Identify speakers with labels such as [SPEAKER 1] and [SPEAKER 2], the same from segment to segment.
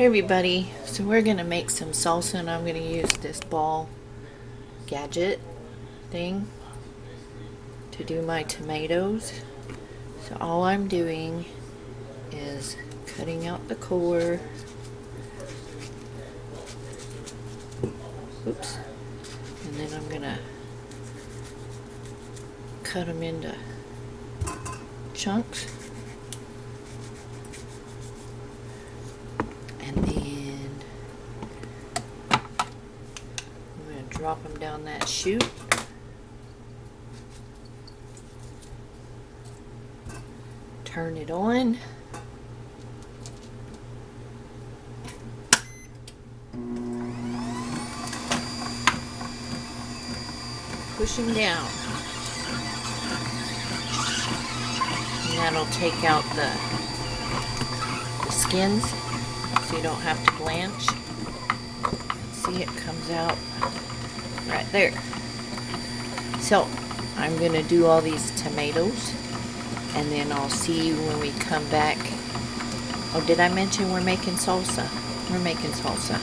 [SPEAKER 1] Hey everybody, so we're going to make some salsa and I'm going to use this ball gadget thing to do my tomatoes. So all I'm doing is cutting out the core. Oops. And then I'm going to cut them into chunks. And then I'm going to drop them down that chute. Turn it on. Push them down. And that'll take out the skins so you don't have to blanch. See, it comes out right there. So I'm going to do all these tomatoes and then I'll see you when we come back. Oh, did I mention we're making salsa? We're making salsa.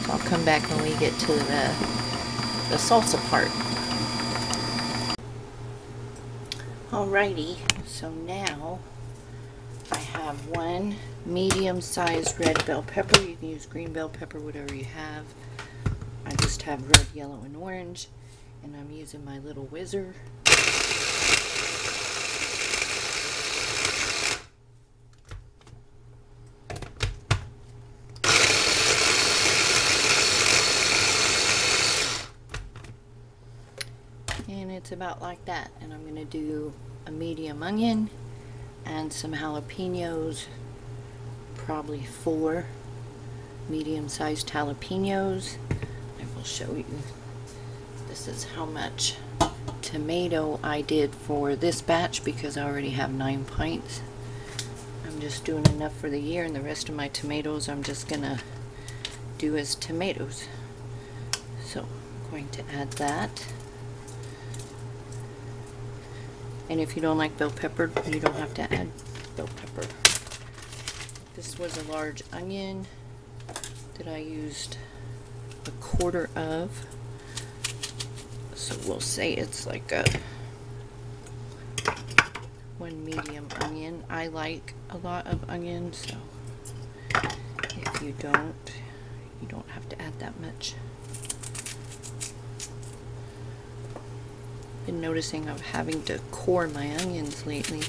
[SPEAKER 1] So I'll come back when we get to the salsa part. Alrighty, so now I have one medium-sized red bell pepper. You can use green bell pepper, whatever you have. I just have red, yellow, and orange, and I'm using my little whizzer. And it's about like that. And I'm going to do a medium onion and some jalapenos, probably 4 medium-sized jalapenos. I will show you. This is how much tomato I did for this batch because I already have 9 pints. I'm just doing enough for the year, and the rest of my tomatoes I'm just going to do as tomatoes. So I'm going to add that. And if you don't like bell pepper, you don't have to add bell pepper. This was a large onion that I used 1/4 of. So we'll say it's like a 1 medium onion. I like a lot of onion, so if you don't have to add that much. Been noticing of having to core my onions lately.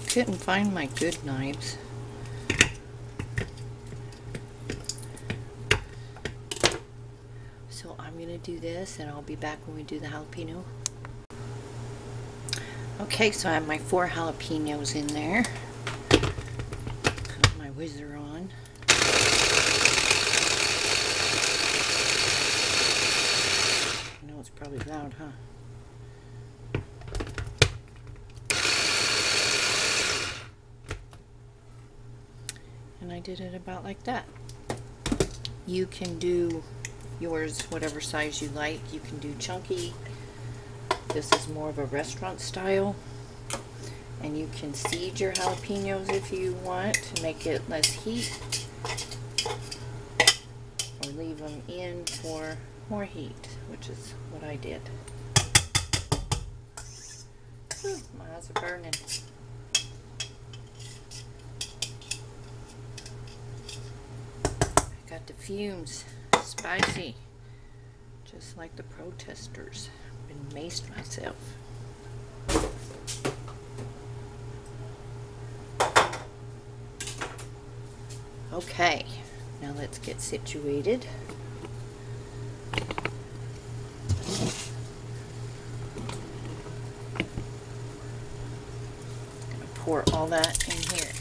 [SPEAKER 1] Couldn't find my good knives. So I'm gonna do this and I'll be back when we do the jalapeno. Okay, so I have my 4 jalapenos in there. Put my whizzer on. I know it's probably loud, huh? And I did it about like that. You can do yours whatever size you like. You can do chunky. This is more of a restaurant style. And you can seed your jalapenos if you want to make it less heat. Or leave them in for more heat, which is what I did. Whew, my eyes are burning. Got the fumes, spicy, just like the protesters. Been maced myself. Okay, now let's get situated. Gonna pour all that in here.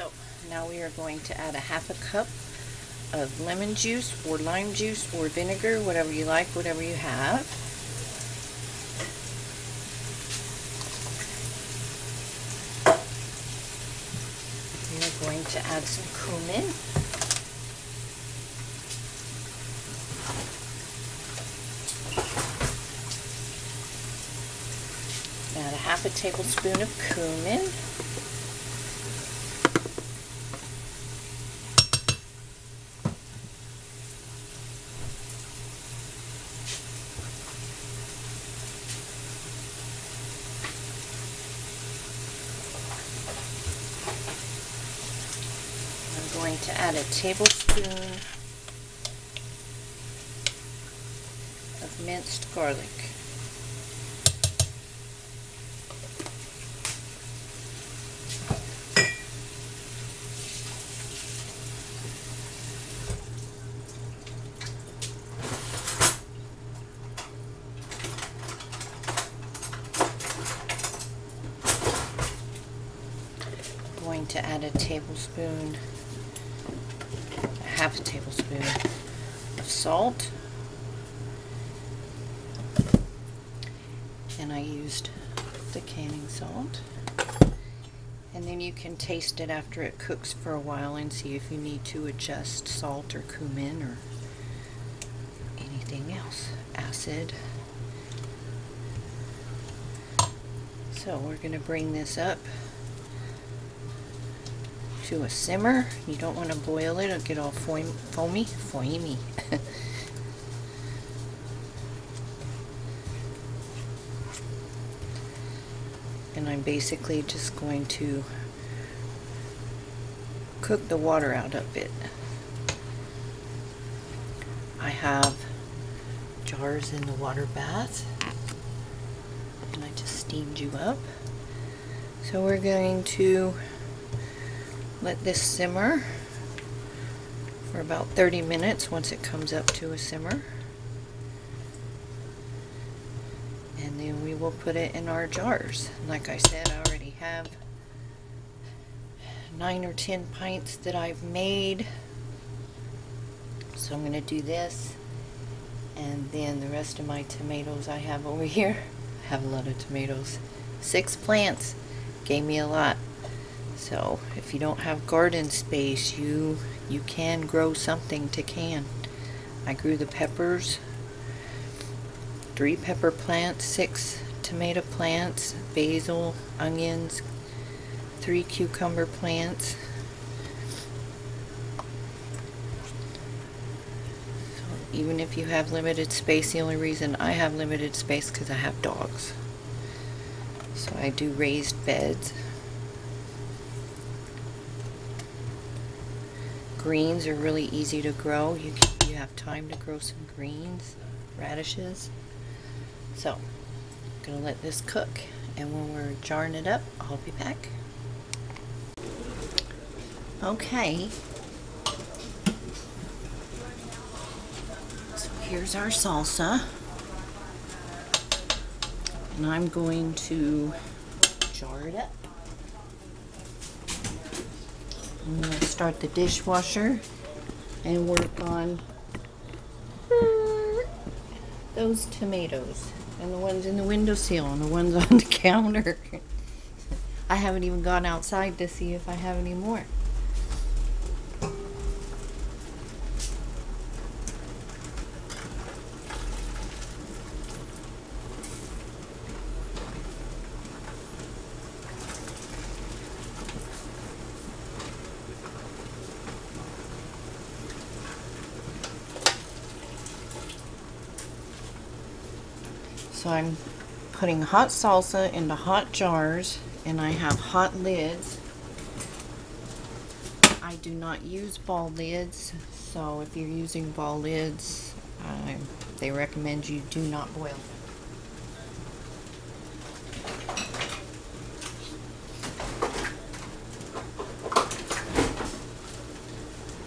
[SPEAKER 1] So now we are going to add a half a cup of lemon juice or lime juice or vinegar, whatever you like, whatever you have. We are going to add some cumin. Add a half a tablespoon of cumin. I'm going to add a tablespoon of minced garlic. Going to add a tablespoon, half a tablespoon of salt, and I used the canning salt. And then you can taste it after it cooks for a while and see if you need to adjust salt or cumin or anything else, acid. So we're going to bring this up to a simmer. You don't want to boil it, it'll get all foamy. And I'm basically just going to cook the water out of it. I have jars in the water bath and I just steamed you up. So we're going to let this simmer for about 30 minutes once it comes up to a simmer. And then we will put it in our jars. Like I said, I already have 9 or 10 pints that I've made. So I'm going to do this. And then the rest of my tomatoes I have over here. I have a lot of tomatoes. 6 plants. Gave me a lot. So if you don't have garden space, you can grow something to can. I grew the peppers, 3 pepper plants, 6 tomato plants, basil, onions, 3 cucumber plants. So even if you have limited space, the only reason I have limited space is because I have dogs. So I do raised beds. Greens are really easy to grow. You have time to grow some greens, radishes. So, I'm going to let this cook, and when we're jarring it up, I'll be back. Okay. So here's our salsa. And I'm going to jar it up. I'm going to start the dishwasher and work on those tomatoes and the ones in the windowsill and the ones on the counter. I haven't even gone outside to see if I have any more. So I'm putting hot salsa into hot jars, and I have hot lids. I do not use ball lids, so if you're using ball lids, they recommend you do not boil them.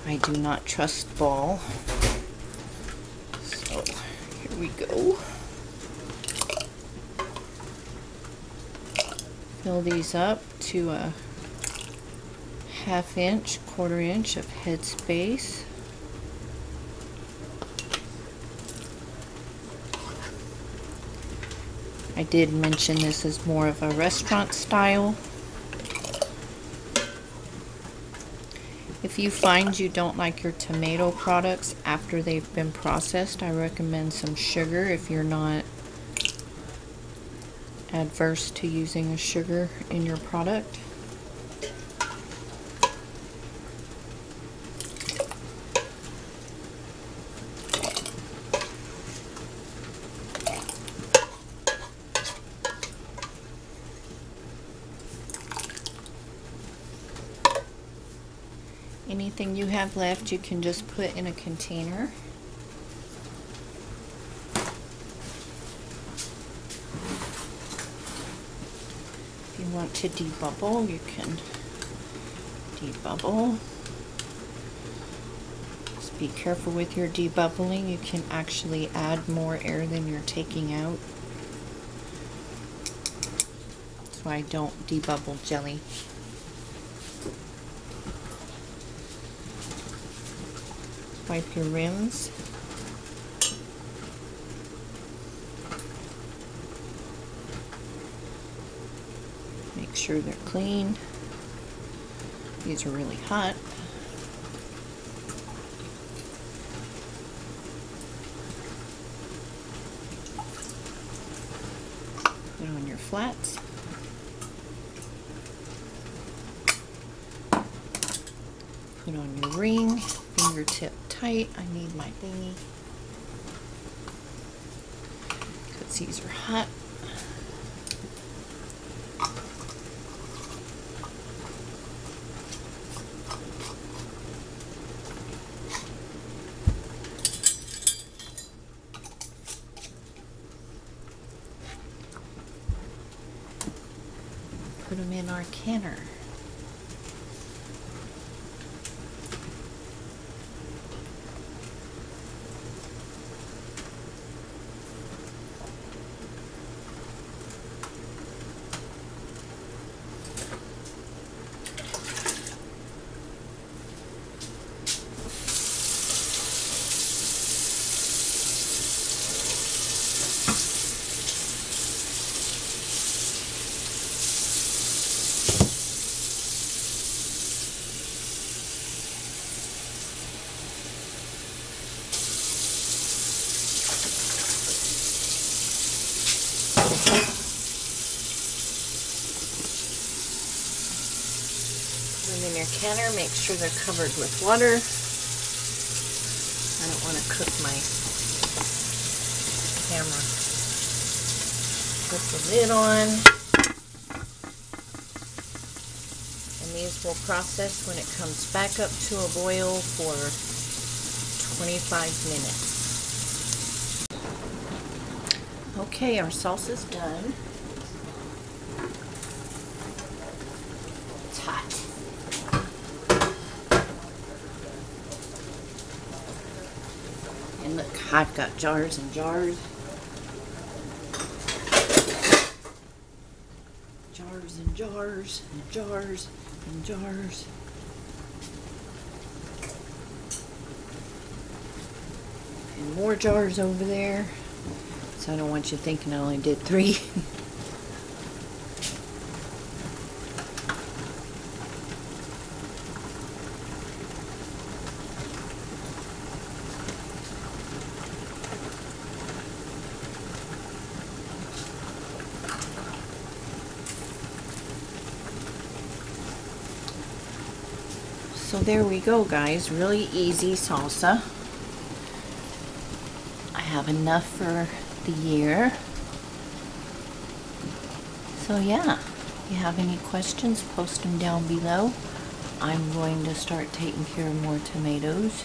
[SPEAKER 1] I do not trust ball. So here we go. Fill these up to a 1/2 inch, 1/4 inch of headspace. I did mention this is more of a restaurant style. If you find you don't like your tomato products after they've been processed, I recommend some sugar if you're not adverse to using a sugar in your product. Anything you have left, you can just put in a container. If you want to debubble, you can debubble. Just be careful with your debubbling. You can actually add more air than you're taking out. That's why I don't debubble jelly. Wipe your rims. Make sure they're clean. These are really hot. Put on your flats. Put on your ring, fingertip tight. I need my thingy because these are hot. Put them in our canner. In your canner, make sure they're covered with water. I don't want to cook my camera. Put the lid on. And these will process when it comes back up to a boil for 25 minutes. Okay, our salsa's done. It's hot. And look, I've got jars and jars. Jars and jars and jars and jars. And more jars over there. So I don't want you thinking I only did 3. So there we go, guys. Really easy salsa. I have enough for the year. So yeah, if you have any questions, post them down below. I'm going to start taking care of more tomatoes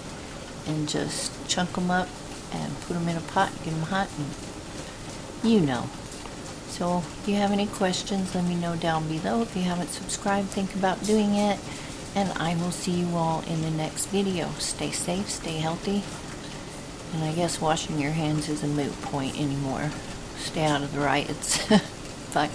[SPEAKER 1] and just chunk them up and put them in a pot, get them hot, and you know. So if you have any questions, let me know down below. If you haven't subscribed, think about doing it. And I will see you all in the next video. Stay safe, stay healthy. And I guess washing your hands is a moot point anymore. Stay out of the riots. Bye.